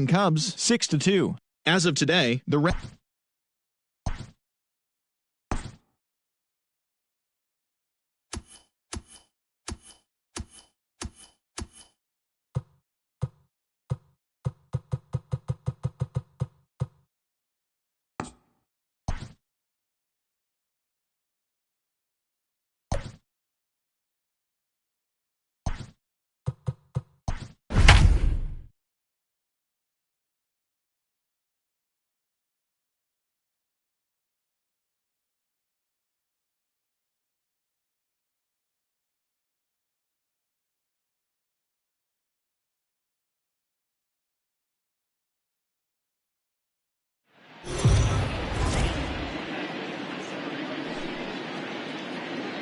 Cubs 6-2. As of today, the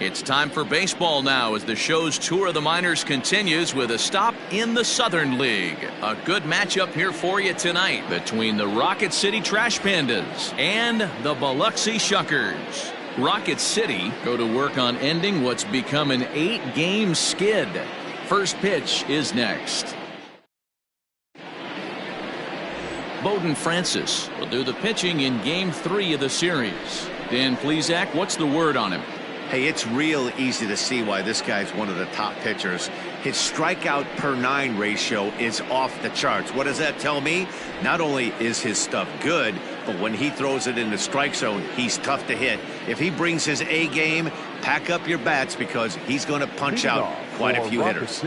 It's time for baseball now as the show's tour of the minors continues with a stop in the Southern League. A good matchup here for you tonight between the Rocket City Trash Pandas and the Biloxi Shuckers. Rocket City go to work on ending what's become an 8-game skid. First pitch is next. Bowden Francis will do the pitching in Game 3 of the series. Dan Plesac, what's the word on him? Hey, it's real easy to see why this guy's one of the top pitchers. His strikeout per 9 ratio is off the charts. What does that tell me? Not only is his stuff good, but when he throws it in the strike zone, he's tough to hit. If he brings his A game, pack up your bats because he's going to punch out quite a few hitters.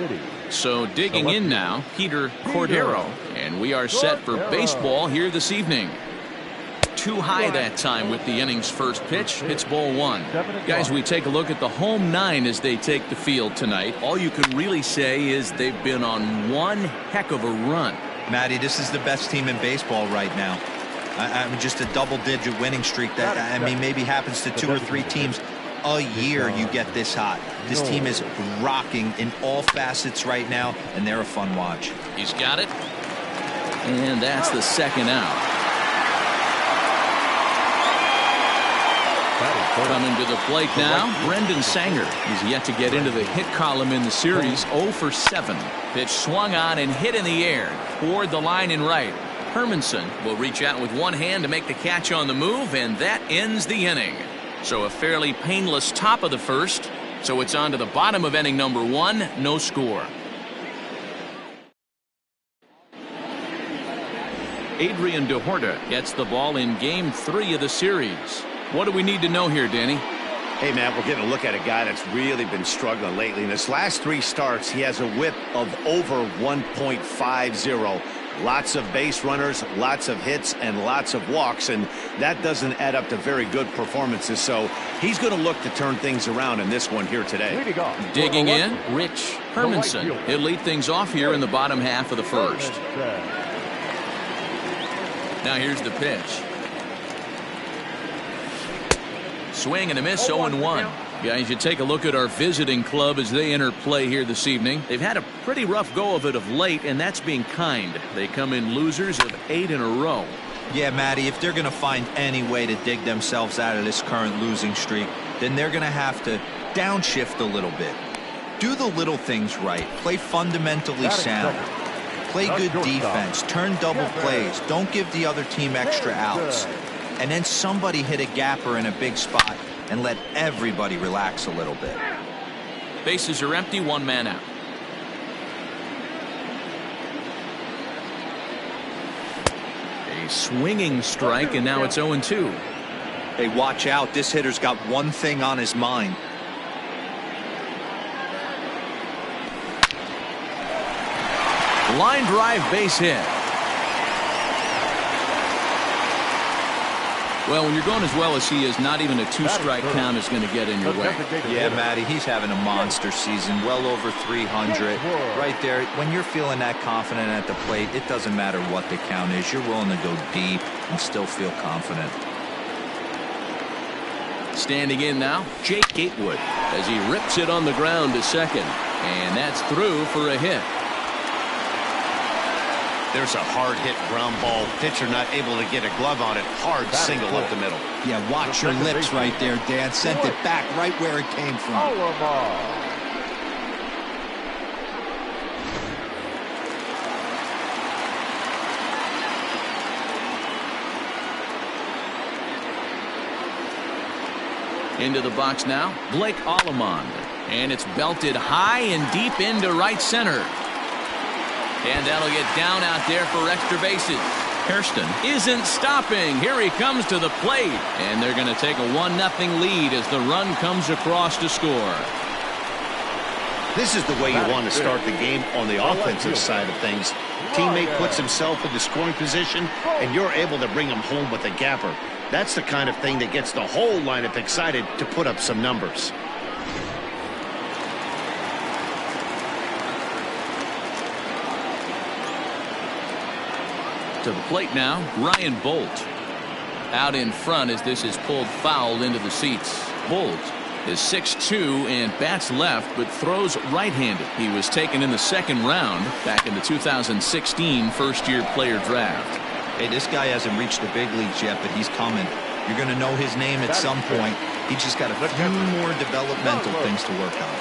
So digging in now, Peter Cordero, and we are set for baseball here this evening. Too high that time with the inning's first pitch. It's ball 1. Guys, we take a look at the home 9 as they take the field tonight. All you can really say is they've been on one heck of a run. Matty, this is the best team in baseball right now. I mean, just a double-digit winning streak that, I mean, maybe happens to 2 or 3 teams a year. You get this hot. This team is rocking in all facets right now, and they're a fun watch. He's got it. And that's the second out. Coming to the plate now, Brendan Sanger. He's yet to get into the hit column in the series. 0 for 7. Pitch swung on and hit in the air toward the line in right. Hermanson will reach out with one hand to make the catch on the move, and that ends the inning. So a fairly painless top of the first. So it's on to the bottom of inning number 1. No score. Adrian DeHorta gets the ball in Game 3 of the series. What do we need to know here, Danny? Hey, man, we're getting a look at a guy that's really been struggling lately. In his last 3 starts, he has a whip of over 1.50. Lots of base runners, lots of hits, and lots of walks, and that doesn't add up to very good performances. So he's going to look to turn things around in this one here today. Digging in, Rich Hermanson. He'll lead things off here in the bottom half of the first. Now here's the pitch. Swing and a miss, 0-1. Guys, you take a look at our visiting club as they enter play here this evening. They've had a pretty rough go of it of late, and that's being kind. They come in losers of 8 in a row. Yeah, Matty, if they're going to find any way to dig themselves out of this current losing streak, then they're going to have to downshift a little bit. Do the little things right. Play fundamentally sound. Play good defense. Turn double plays. Don't give the other team extra outs. And then somebody hit a gapper in a big spot and let everybody relax a little bit. Bases are empty, 1 man out. A swinging strike, and now it's 0-2. Hey, watch out. This hitter's got one thing on his mind. Line drive base hit. Well, when you're going as well as he is, not even a 2-strike count is going to get in your way. Yeah, Matty, he's having a monster season, well over 300. Right there, when you're feeling that confident at the plate, it doesn't matter what the count is. You're willing to go deep and still feel confident. Standing in now, Jake Gatewood as he rips it on the ground to second. And that's through for a hit. There's a hard hit ground ball. Pitcher not able to get a glove on it. Hard single up the middle. Yeah, watch your lips right there, Dan. Sent it back right where it came from. Into the box now, Blake Allemond. And it's belted high and deep into right center. And that'll get down out there for extra bases. Hairston isn't stopping. Here he comes to the plate. And they're going to take a 1-0 lead as the run comes across to score. This is the way you want to start the game on the offensive side of things. Teammate puts himself in the scoring position, and you're able to bring him home with a gapper. That's the kind of thing that gets the whole lineup excited to put up some numbers. To the plate now, Ryan Bolt. Out in front as this is pulled foul into the seats. Bolt is 6'2" and bats left, but throws right-handed. He was taken in the second round back in the 2016 first-year player draft. Hey, this guy hasn't reached the big leagues yet, but he's coming. You're going to know his name at some point. He just got a few more developmental things to work on.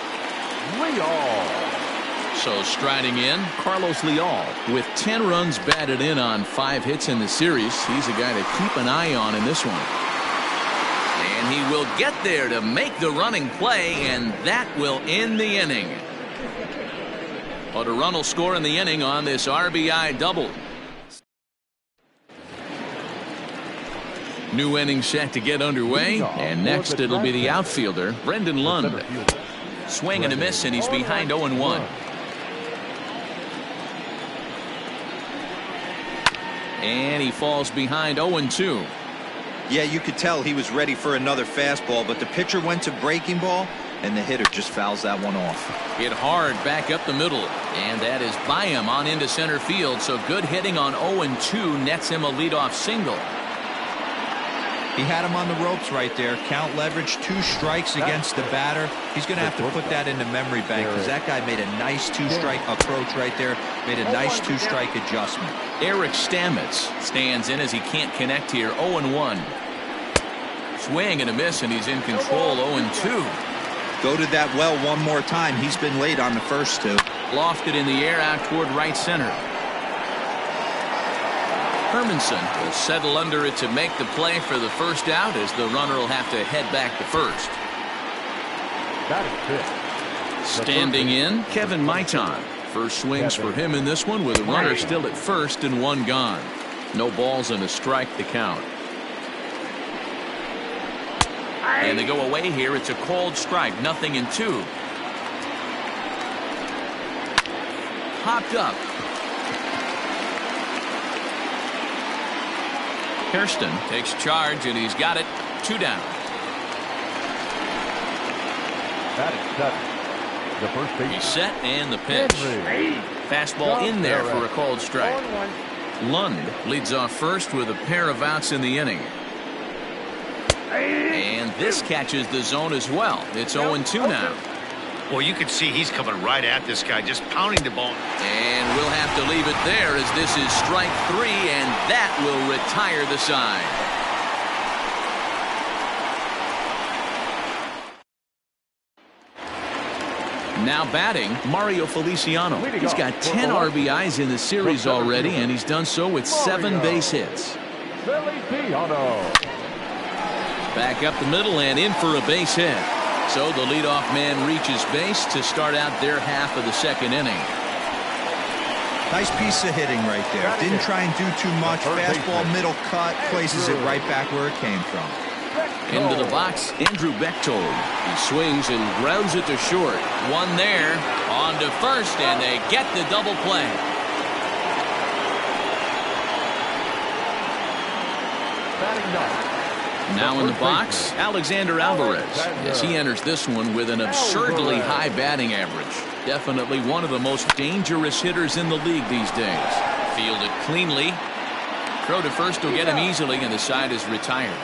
So striding in, Carlos Leal with 10 runs batted in on 5 hits in the series. He's a guy to keep an eye on in this one. And he will get there to make the running play, and that will end the inning. But a run will score in the inning on this RBI double. New inning set to get underway, and next it'll be the outfielder, Brendan Lund. Swing and a miss, and he's behind 0-1. And he falls behind 0-2. Yeah, you could tell he was ready for another fastball, but the pitcher went to breaking ball, and the hitter just fouls that one off. Hit hard back up the middle, and that is by him on into center field. So good hitting on 0-2 nets him a leadoff single. He had him on the ropes right there. Count leverage, 2 strikes against the batter. He's going to have to put that in the memory bank because that guy made a nice 2-strike approach right there. Made a nice 2-strike adjustment. Eric Stamets stands in as he can't connect here. 0-1. Swing and a miss, and he's in control. 0-2. Go to that well one more time. He's been late on the first 2. Lofted in the air out toward right center. Hermanson will settle under it to make the play for the first out as the runner will have to head back to first. Standing in, Kevin Maitan. First swings for him in this one with a runner still at first and 1 gone. No balls and a strike to count. And they go away here. It's a cold strike. 0-2. Popped up. Hairston takes charge, and he's got it. 2 down. He's set, and the pitch. Fastball in there for a cold strike. Lund leads off first with a pair of outs in the inning. And this catches the zone as well. It's 0-2 now. Well, you can see he's coming right at this guy, just pounding the ball. And we'll have to leave it there as this is strike 3, and that will retire the side. Now batting, Mario Feliciano. He's got 10 RBIs in the series already, and he's done so with 7 base hits. Back up the middle and in for a base hit. So the leadoff man reaches base to start out their half of the second inning. Nice piece of hitting right there. Didn't try and do too much. Fastball, middle cut, places it right back where it came from. Into the box, Andrew Bechtold. He swings and grounds it to short. 1 there, on to first, and they get the double play. Now in the box, Alexander Alvarez, as he enters this one with an absurdly high batting average. Definitely one of the most dangerous hitters in the league these days. Fielded cleanly. Throw to first will get him easily, and the side is retired.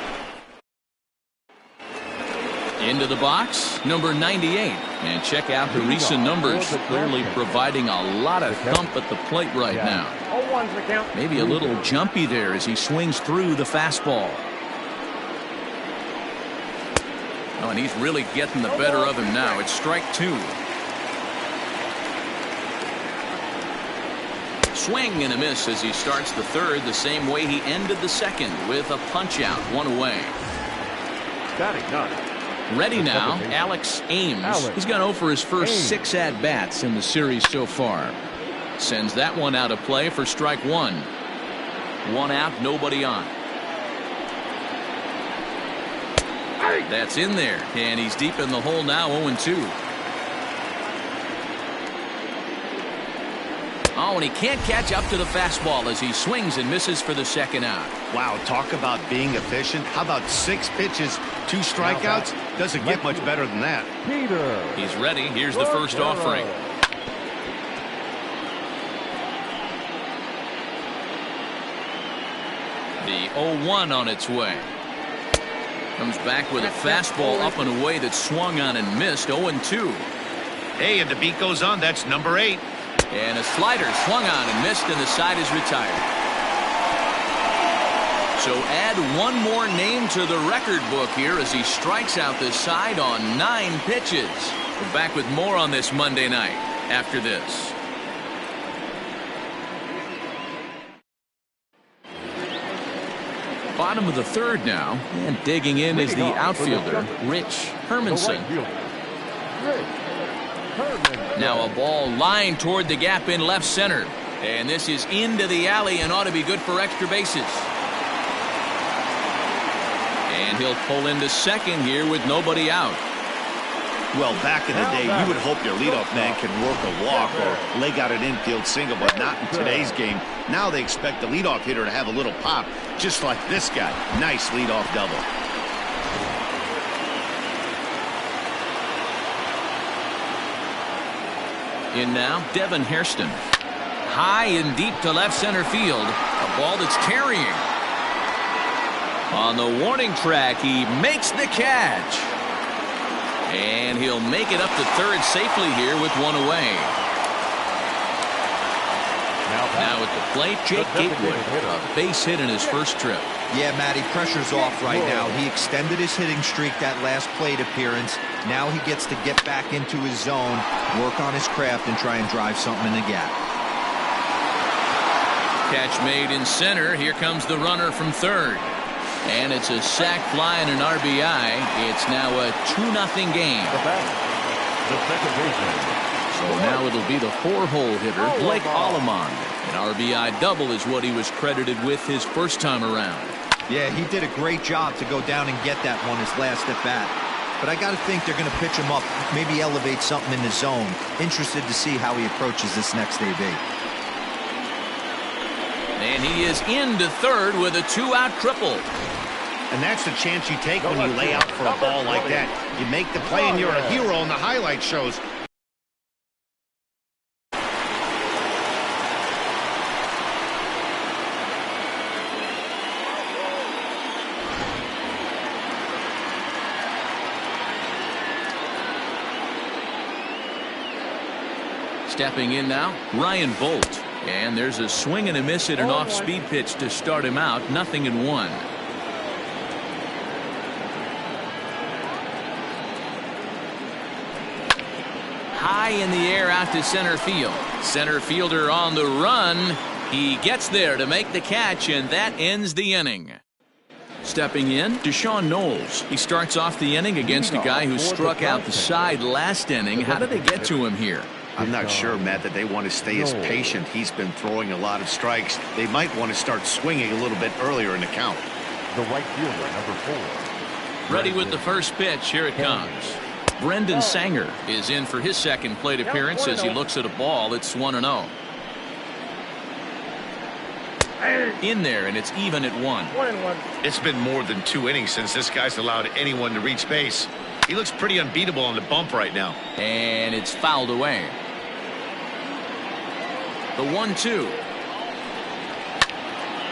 Into the box, number 98. And check out the recent numbers. Clearly providing a lot of thump at the plate right now. Maybe a little jumpy there as he swings through the fastball. Oh, and he's really getting the better of him now. It's strike 2. Swing and a miss as he starts the third the same way he ended the second with a punch out, 1 away. Ready now, Alex Ames. He's gone 0 for his first 6 at-bats in the series so far. Sends that one out of play for strike 1. 1 out, nobody on. That's in there, and he's deep in the hole now, 0-2. Oh, and he can't catch up to the fastball as he swings and misses for the second out. Wow, talk about being efficient. How about 6 pitches, 2 strikeouts? Doesn't get much better than that. He's ready. Here's the first offering. The 0-1 on its way. Comes back with a fastball up and away that swung on and missed. 0-2. Hey, and the beat goes on. That's number 8. And a slider swung on and missed, and the side is retired. So add one more name to the record book here as he strikes out this side on 9 pitches. We're back with more on this Monday night after this. Bottom of the third now, and digging in is the outfielder, Rich Hermanson. Now a ball lined toward the gap in left center. And this is into the alley and ought to be good for extra bases. And he'll pull into second here with nobody out. Well, back in the day, you would hope your leadoff man can work a walk or leg out an infield single, but not in today's game. Now they expect the leadoff hitter to have a little pop, just like this guy. Nice leadoff double. In now, Devin Hairston. High and deep to left center field. A ball that's carrying. On the warning track, he makes the catch. And he'll make it up to third safely here with 1 away. Now at the plate, Jake Gatewood. A base hit in his first trip. Yeah, Matty, pressure's off right now. He extended his hitting streak that last plate appearance. Now he gets to get back into his zone, work on his craft, and try and drive something in the gap. Catch made in center. Here comes the runner from third. And it's a sac fly and an RBI. It's now a 2-0 game. So now it'll be the 4-hole hitter, Blake Alleman. An RBI double is what he was credited with his first time around. Yeah, he did a great job to go down and get that one his last at bat. But I got to think they're going to pitch him up, maybe elevate something in the zone. Interested to see how he approaches this next AB. And he is into third with a 2-out triple. And that's the chance you take when you lay out for a ball like that. You make the play and you're a hero in the highlight shows. Stepping in now, Ryan Bolt. And there's a swing and a miss at an off-speed pitch to start him out. 0-1. High in the air out to center field. Center fielder on the run. He gets there to make the catch, and that ends the inning. Stepping in, Deshaun Knowles. He starts off the inning against a guy who struck out the side last inning. How did they get to him here? I'm not sure, Matt, that they want to stay as patient. He's been throwing a lot of strikes. They might want to start swinging a little bit earlier in the count. The right fielder, number 4. Ready with the first pitch. Here it comes. Brendan Sanger is in for his second plate appearance as he looks at a ball. It's 1-0. In there, and it's even at 1. It's been more than 2 innings since this guy's allowed anyone to reach base. He looks pretty unbeatable on the bump right now. And it's fouled away. The 1-2.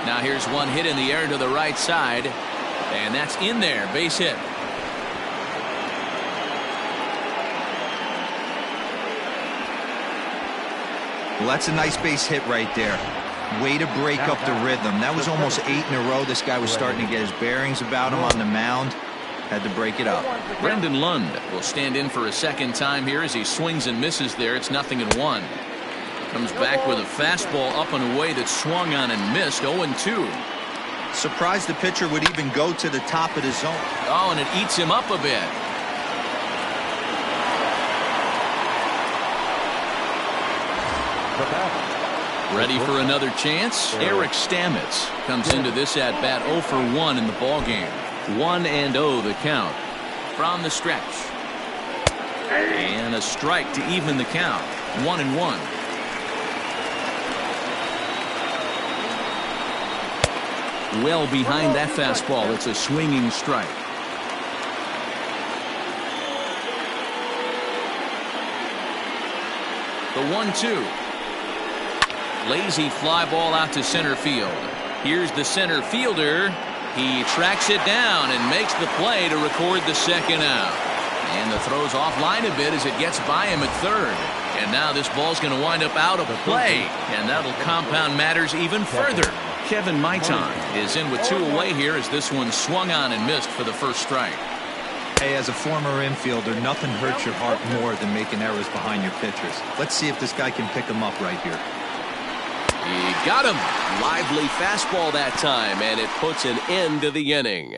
Now here's one hit in the air to the right side. And that's in there. Base hit. Well, that's a nice base hit right there. Way to break up the rhythm. That was almost 8 in a row. This guy was starting to get his bearings about him on the mound. Had to break it up. Brendan Lund will stand in for a second time here as he swings and misses there. It's 0-1. Comes back with a fastball up and away that swung on and missed. 0-2. Surprised the pitcher would even go to the top of the zone. Oh, and it eats him up a bit. Ready for another chance? Eric Stamets comes into this at bat 0 for 1 in the ball game. 1-0 the count. From the stretch. And a strike to even the count. 1-1. Well behind that fastball. It's a swinging strike. The 1-2. Lazy fly ball out to center field. Here's the center fielder. He tracks it down and makes the play to record the second out. And the throw's offline a bit as it gets by him at third. And now this ball's going to wind up out of play. And that'll compound matters even further. Kevin Maitan is in with 2 away here as this one swung on and missed for the first strike. Hey, as a former infielder, nothing hurts your heart more than making errors behind your pitchers. Let's see if this guy can pick them up right here. He got him. Lively fastball that time, and it puts an end to the inning.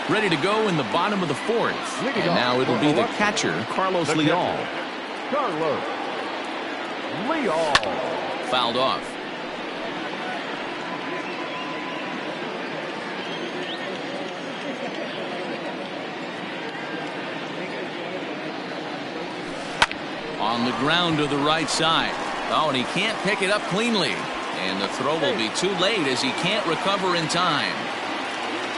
Ready to go in the bottom of the 4th. And now it'll be the catcher, Carlos Leal. Carlos Leal. Fouled off. On the ground to the right side. Oh, and he can't pick it up cleanly. And the throw will be too late as he can't recover in time.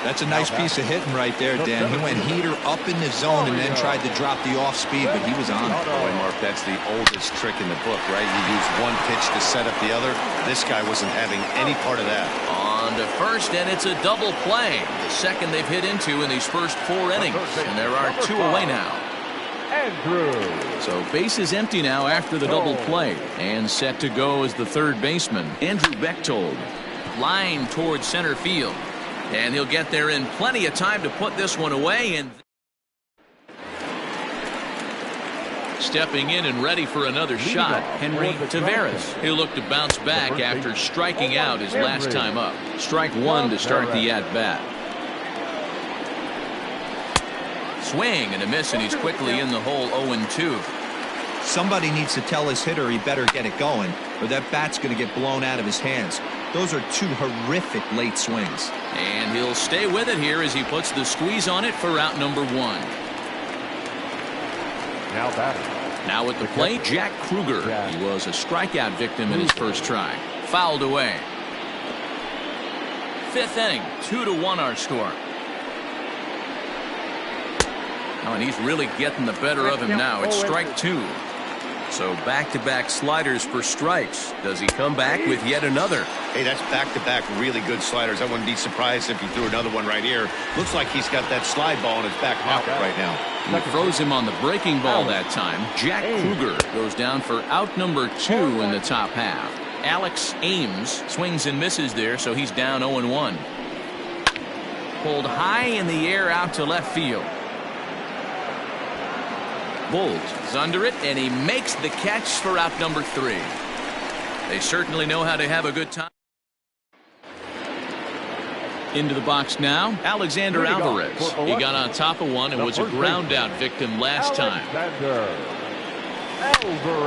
That's a nice piece of hitting right there, Dan. He went heater up in the zone and then tried to drop the off speed, but he was on it. Boy, Mark, that's the oldest trick in the book, right? You use one pitch to set up the other. This guy wasn't having any part of that. On to first, and it's a double play. The second they've hit into in these first 4 innings. And there are 2 away now. So base is empty now after the double play. And set to go as the third baseman, Andrew Bechtold. Line towards center field. And he'll get there in plenty of time to put this one away. And stepping in and ready for another shot, Henry Taveras. He'll look to bounce back after striking out his last time up. Strike 1 to start the at-bat. Swing and a miss, and he's quickly in the hole 0-2. Somebody needs to tell his hitter he better get it going, or that bat's going to get blown out of his hands. Those are 2 horrific late swings. And he'll stay with it here as he puts the squeeze on it for out number 1. Now at the plate, Jack Kruger. He was a strikeout victim in his first try. Fouled away. 5th inning, 2-1 our score. Oh, and he's really getting the better of him now. It's strike 2. So back-to-back sliders for strikes. Does he come back with yet another? Hey, that's back-to-back really good sliders. I wouldn't be surprised if he threw another one right here. Looks like he's got that slide ball in his back pocket right now. He froze him on the breaking ball that time. Jack Kruger goes down for out number 2 in the top half. Alex Ames swings and misses there, so he's down 0-1. Pulled high in the air out to left field. Bolt is under it, and he makes the catch for out number 3. They certainly know how to have a good time. Into the box now, Alexander Alvarez. He got on top of one and was a ground out victim last time.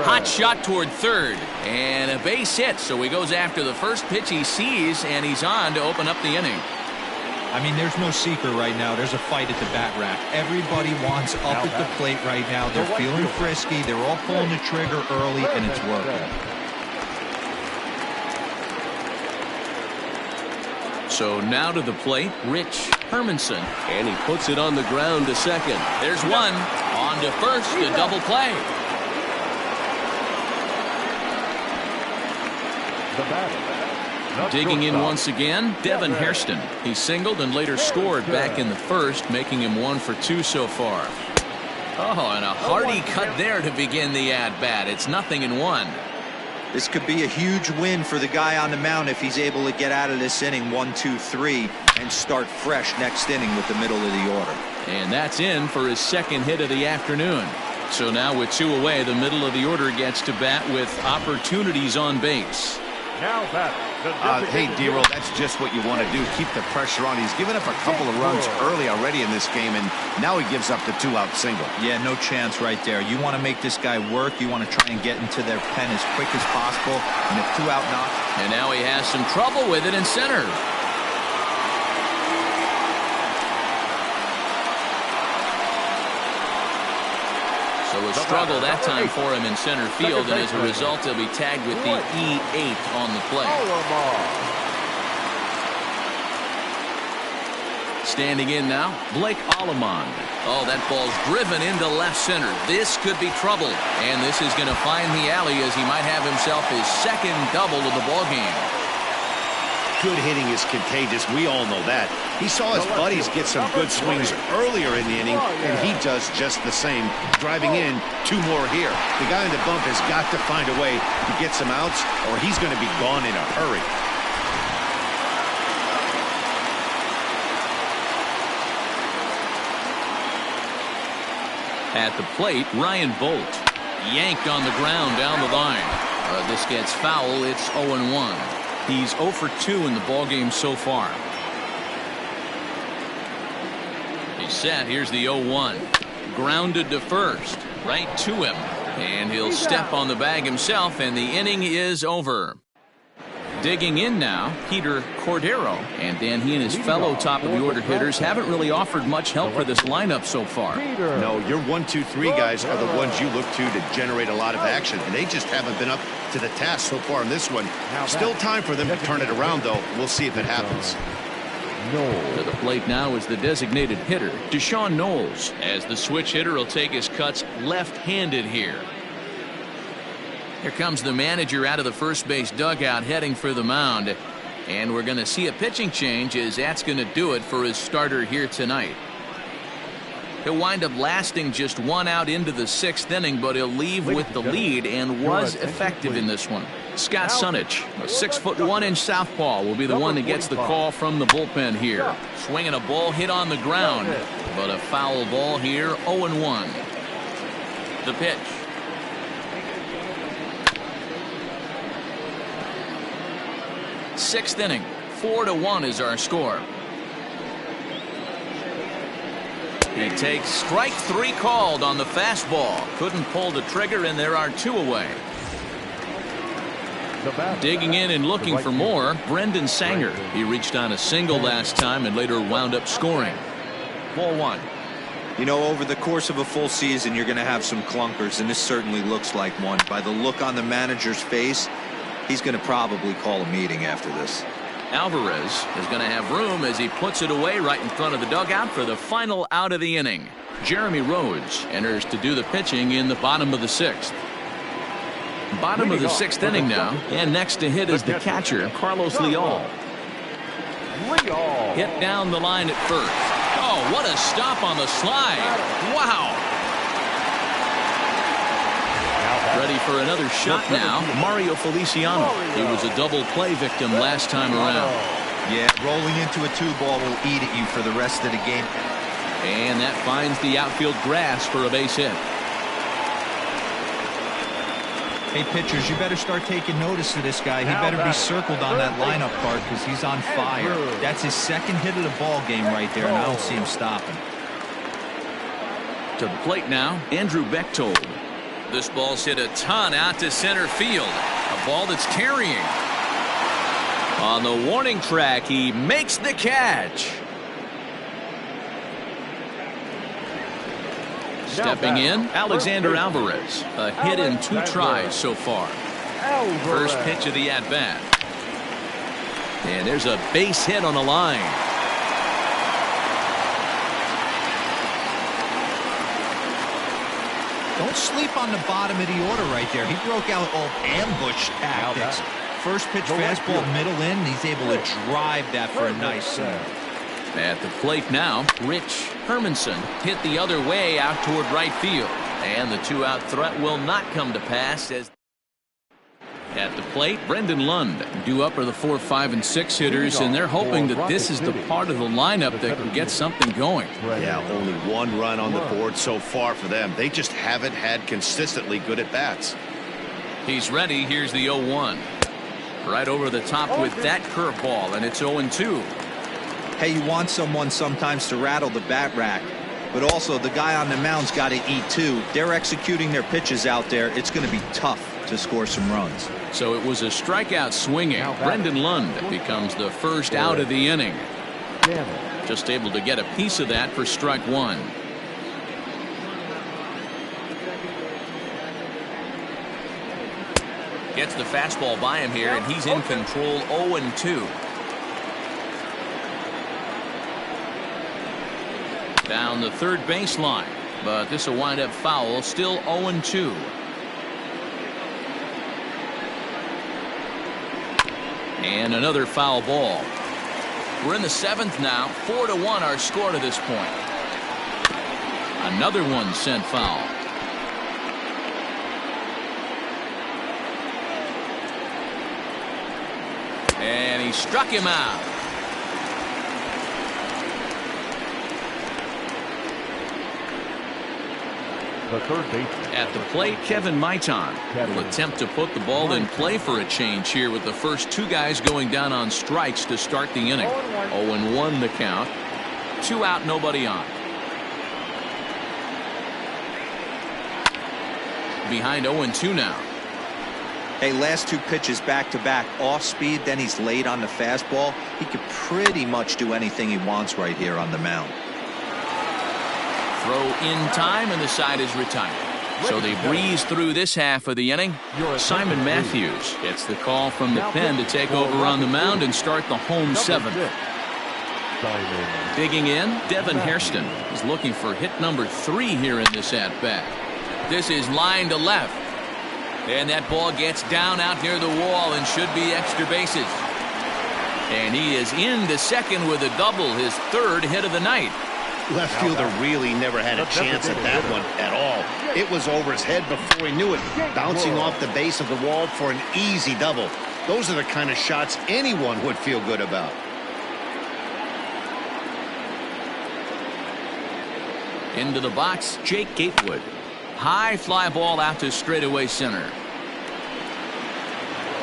Hot shot toward third, and a base hit, so he goes after the first pitch he sees, and he's on to open up the inning. I mean, there's no secret right now. There's a fight at the bat rack. Everybody wants up at the plate right now. They're feeling frisky. They're all pulling the trigger early, and it's working. So now to the plate, Rich Hermanson. And he puts it on the ground to second. There's one. On to first, a double play. Digging in once again, Devin Hairston. He singled and later scored back in the first, making him 1 for 2 so far. Oh, and a hearty cut there to begin the at-bat. It's 0-1. This could be a huge win for the guy on the mound if he's able to get out of this inning 1, 2, 3 and start fresh next inning with the middle of the order. And that's in for his second hit of the afternoon. So now with 2 away, the middle of the order gets to bat with opportunities on base. Now batter, Hey, Dero, that's just what you want to do. Keep the pressure on. He's given up a couple of runs early already in this game, and now he gives up the 2-out single. Yeah, no chance right there. You want to make this guy work. You want to try and get into their pen as quick as possible. And a 2-out knock. And now he has some trouble with it in center. So a struggle that time for him in center field, and as a result, he'll be tagged with the E8 on the play. Standing in now, Blake Allemond. Oh, that ball's driven into left center. This could be trouble, and this is going to find the alley as he might have himself his second double of the ballgame. Good hitting is contagious. We all know that. He saw his buddies get some good swings earlier in the inning, and he does just the same, driving in 2 more here. The guy in the bump has got to find a way to get some outs, or he's going to be gone in a hurry. At the plate, Ryan Bolt. Yanked on the ground down the line. This gets foul. It's 0-1. He's 0 for 2 in the ballgame so far. He's set. Here's the 0-1. Grounded to first. Right to him. And he'll step on the bag himself, and the inning is over. Digging in now, Peter Cordero. And Dan, he and his fellow top-of-the-order hitters haven't really offered much help for this lineup so far. No, your 1, 2, 3 guys are the ones you look to generate a lot of action, and they just haven't been up to the task so far in this one. Still time for them to turn it around, though. We'll see if it happens. To the plate now is the designated hitter, Deshaun Knowles, as the switch hitter will take his cuts left-handed here. Here comes the manager out of the first base dugout heading for the mound. And we're going to see a pitching change, as that's going to do it for his starter here tonight. He'll wind up lasting just 1 out into the 6th inning, but he'll leave with the lead and was effective in this one. Scott Sunich, a 6'1" southpaw, will be the one that gets the call from the bullpen here. Swinging a ball hit on the ground, but a foul ball here, 0-1. The pitch. 6th inning, 4-1 is our score. He takes strike 3 called on the fastball. Couldn't pull the trigger, and there are 2 away. Digging in and looking for more, Brendan Sanger. He reached on a single last time and later wound up scoring. Ball 1. You know, over the course of a full season, you're going to have some clunkers, and this certainly looks like one. By the look on the manager's face, he's going to probably call a meeting after this. Alvarez is going to have room as he puts it away right in front of the dugout for the final out of the inning. Jeremy Rhodes enters to do the pitching in the bottom of the 6th. Bottom of the 6th inning now, and next to hit is the catcher, Carlos Leal. Hit down the line at first. Oh, what a stop on the slide. Wow. Ready for another shot now, Mario Feliciano. He was a double play victim last time around. Yeah, rolling into a 2-ball will eat at you for the rest of the game. And that finds the outfield grass for a base hit. Hey, pitchers, you better start taking notice of this guy. He better be circled on that lineup card because he's on fire. That's his 2nd hit of the ball game right there, and I don't see him stopping. To the plate now, Andrew Bechtold. This ball's hit a ton out to center field. A ball that's carrying. On the warning track, he makes the catch. Stepping in, Alexander Alvarez. A hit in 2 tries so far. First pitch of the at-bat. And there's a base hit on the line. Don't sleep on the bottom of the order right there. He broke out all ambush tactics. First pitch fastball middle in. He's able to drive that for a nice swing. At the plate now, Rich Hermanson hit the other way out toward right field. And the 2-out threat will not come to pass as at the plate, Brendan Lund. Due up are the 4, 5, and 6 hitters, and they're hoping that this is the part of the lineup that can get something going. Yeah, only 1 run on the board so far for them. They just haven't had consistently good at-bats. He's ready. Here's the 0-1. Right over the top with that curveball, and it's 0-2. Hey, you want someone sometimes to rattle the bat rack, but also the guy on the mound's got to eat too. They're executing their pitches out there. It's going to be tough to score some runs. So it was a strikeout swinging. Brendan Lund becomes the first out of the inning. Just able to get a piece of that for strike one. Gets the fastball by him here, and he's in control. 0-2. Down the third baseline, but this will wind up foul. Still 0-2. And another foul ball. We're in the seventh now. 4-1 our score to this point. Another one sent foul. And he struck him out. The third baseman. At the plate, Kevin Maitan will attempt to put the ball in play for a change here with the first two guys going down on strikes to start the inning. 0-1 the count. 2 out, nobody on. Behind 0-2 now. Hey, last two pitches back-to-back, off speed, then he's late on the fastball. He could pretty much do anything he wants right here on the mound. Throw in time, and the side is retired. So they breeze through this half of the inning. Simon Matthews gets the call from the pen to take over on the mound and start the home seventh. Digging in, Devin Hairston is looking for hit number 3 here in this at-bat. This is line to left. And that ball gets down out near the wall and should be extra bases. And he is into second with a double, his third hit of the night. Left fielder really never had a chance at that one at all. It was over his head before he knew it, bouncing off the base of the wall for an easy double. Those are the kind of shots anyone would feel good about. Into the box, Jake Gatewood. High fly ball out to straightaway center.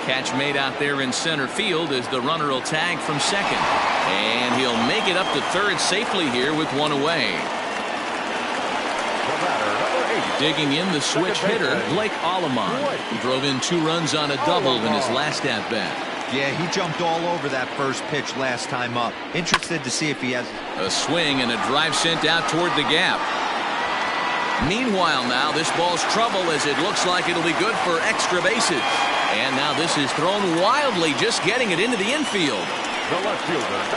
Catch made out there in center field as the runner will tag from second. And he'll make it up to third safely here with one away. Digging in, the switch hitter, Blake Alleman. He drove in 2 runs on a double in his last at-bat. Yeah, he jumped all over that first pitch last time up. Interested to see if he has a swing and a drive sent out toward the gap. Meanwhile now, this ball's trouble as it looks like it'll be good for extra bases. And now this is thrown wildly, just getting it into the infield.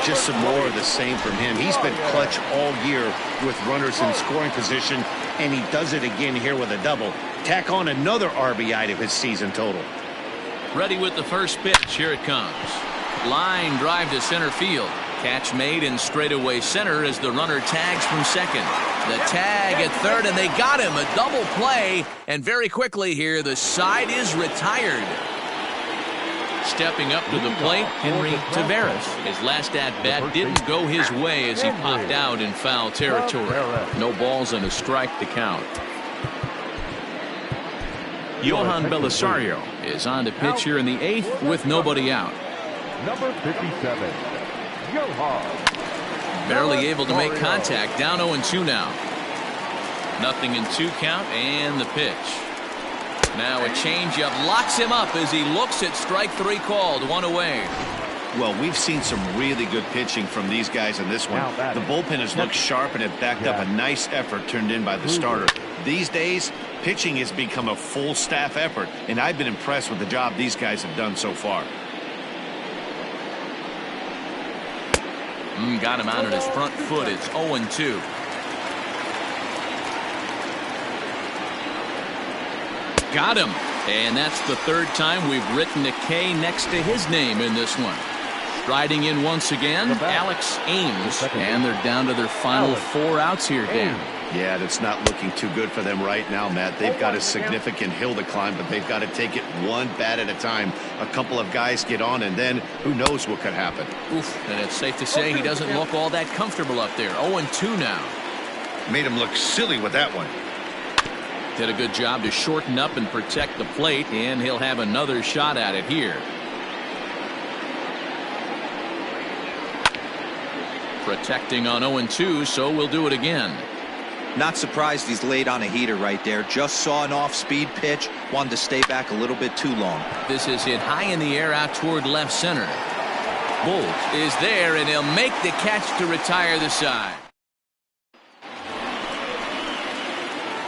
Just some more of the same from him. He's been clutch all year with runners in scoring position, and he does it again here with a double. Tack on another RBI to his season total. Ready with the first pitch. Here it comes. Line drive to center field. Catch made in straightaway center as the runner tags from second. The tag at third, and they got him. A double play, and very quickly here, the side is retired. Stepping up to the plate, Henry Taveras. His last at-bat didn't go his way as he popped out in foul territory. No balls and a strike to count. Johan Belisario is on to pitch here in the 8th with nobody out. Number 57, Johan. Barely able to make contact. Down 0-2 now. Nothing in 2 count, and the pitch. Now a changeup locks him up as he looks at strike 3 called. 1 away. Well, we've seen some really good pitching from these guys in this one. The bullpen has looked sharp and it backed up a nice effort turned in by the starter. These days, pitching has become a full staff effort, and I've been impressed with the job these guys have done so far. Got him out on his front foot. It's 0-2. Got him. And that's the 3rd time we've written a K next to his name in this one. Striding in once again, Alex Ames. And they're down to their final 4 outs here, Dan. Yeah, that's not looking too good for them right now, Matt. They've got a significant hill to climb, but they've got to take it one bat at a time. A couple of guys get on, and then who knows what could happen. Oof, and it's safe to say he doesn't look all that comfortable up there. 0-2 now. Made him look silly with that one. Did a good job to shorten up and protect the plate, and he'll have another shot at it here. Protecting on 0-2, so we'll do it again. Not surprised he's laid on a heater right there. Just saw an off-speed pitch. Wanted to stay back a little bit too long. This is hit high in the air out toward left center. Bolt is there, and he'll make the catch to retire the side.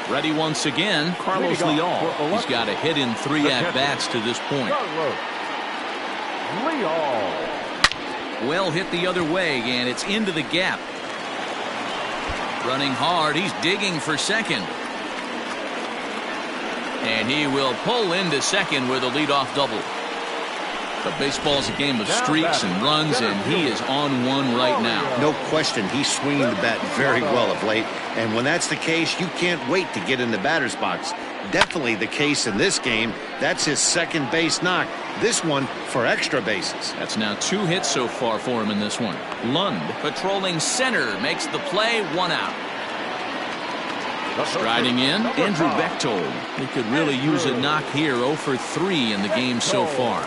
Ready once again, Carlos Leal. He's got a hit in 3 at-bats to this point. Well hit the other way, and it's into the gap. Running hard, he's digging for second. And he will pull into second with a leadoff double. But baseball's a game of streaks and runs, and he is on one right now. No question, he's swinging the bat very well of late. And when that's the case, you can't wait to get in the batter's box. Definitely the case in this game. That's his second base knock. This one for extra bases. That's now 2 hits so far for him in this one. Lund patrolling center makes the play, 1 out. Striding in, Andrew Bechtold. He could really use a knock here. 0 for 3 in the game so far.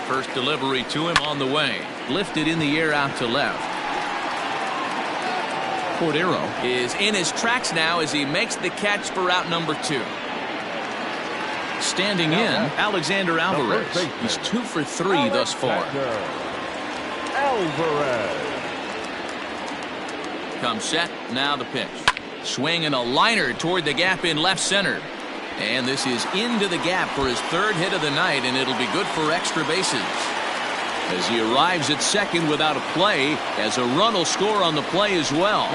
First delivery to him on the way. Lifted in the air out to left. Cordero is in his tracks now as he makes the catch for out number 2. Standing in, Alexander Alvarez. He's 2 for 3 thus far. Come set, now the pitch. Swinging a liner toward the gap in left center. And this is into the gap for his 3rd hit of the night, and it'll be good for extra bases. As he arrives at second without a play, as a run will score on the play as well.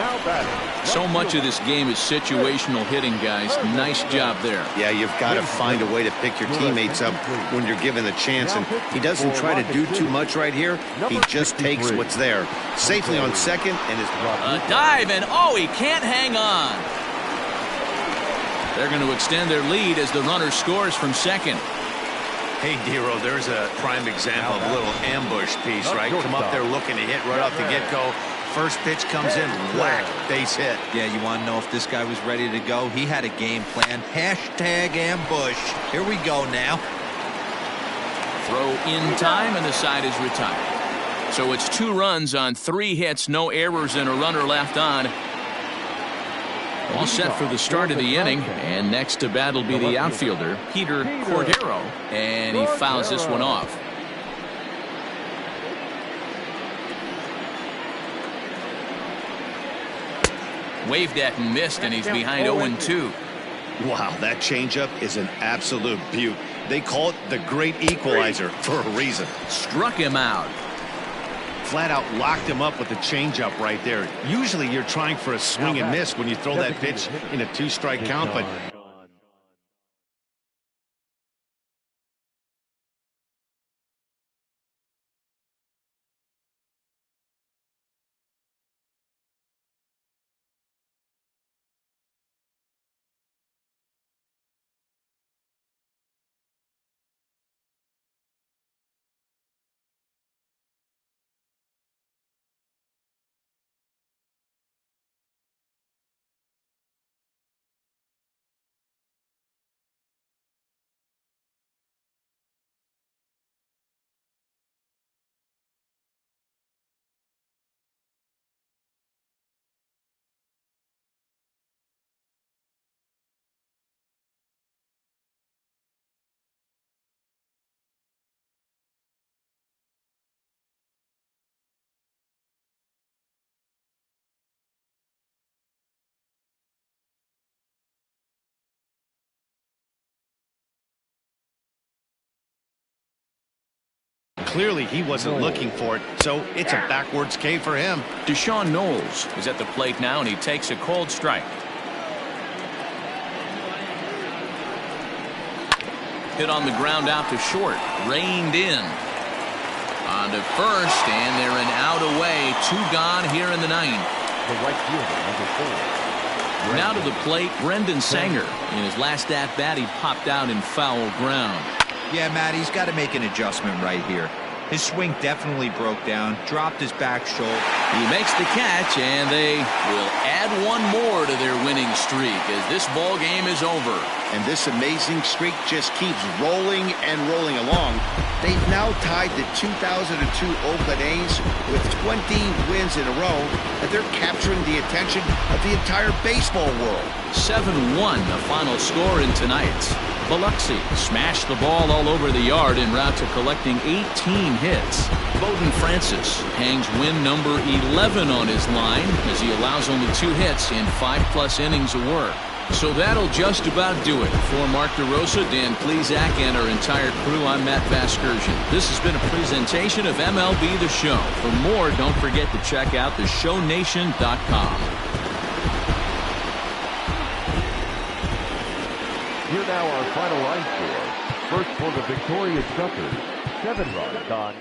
So much of this game is situational hitting, guys. Nice job there. Yeah, you've got to find a way to pick your teammates up when you're given the chance, and he doesn't try to do too much right here. He just takes what's there. Safely on second, and is a dive, and oh, he can't hang on. They're going to extend their lead as the runner scores from second. Hey, Dero, there's a prime example of a little ambush piece, right? Come up there looking to hit right off the get-go. First pitch comes in, whack, base hit. Yeah, you want to know if this guy was ready to go? He had a game plan. Hashtag ambush. Here we go now. Throw in time, and the side is retired. So it's 2 runs on 3 hits, no errors, and a runner left on. All set for the start of the inning, and next to bat will be the outfielder, Peter Cordero, and he fouls this one off. Waved at and missed, and he's behind 0-2. Wow, that changeup is an absolute beaut. They call it the great equalizer for a reason. Struck him out. Flat out locked him up with the changeup right there. Usually you're trying for a swing and miss when you throw that pitch in a 2-strike count, but clearly he wasn't looking for it, so it's a backwards K for him. Deshaun Knowles is at the plate now, and he takes a cold strike. Hit on the ground out to short, reined in. On to first, and they're an out away. 2 gone here in the 9th. The right fielder, number 4. Now to the plate, Brendan Sanger. In his last at-bat, he popped out in foul ground. Yeah, Matt, he's got to make an adjustment right here. His swing definitely broke down, dropped his back shoulder. He makes the catch, and they will add one more to their winning streak as this ball game is over. And this amazing streak just keeps rolling and rolling along. They've now tied the 2002 Oakland A's with 20 wins in a row, and they're capturing the attention of the entire baseball world. 7-1 the final score in tonight's. Biloxi smashed the ball all over the yard en route to collecting 18 hits. Bowden Francis hangs win number 11 on his line as he allows only 2 hits in 5+ innings of work. So that'll just about do it. For Mark DeRosa, Dan Plesac, and our entire crew, I'm Matt Vasgersian. This has been a presentation of MLB The Show. For more, don't forget to check out theshownation.com. Here now our final line score. First for the victorious Duckers, 7 runs on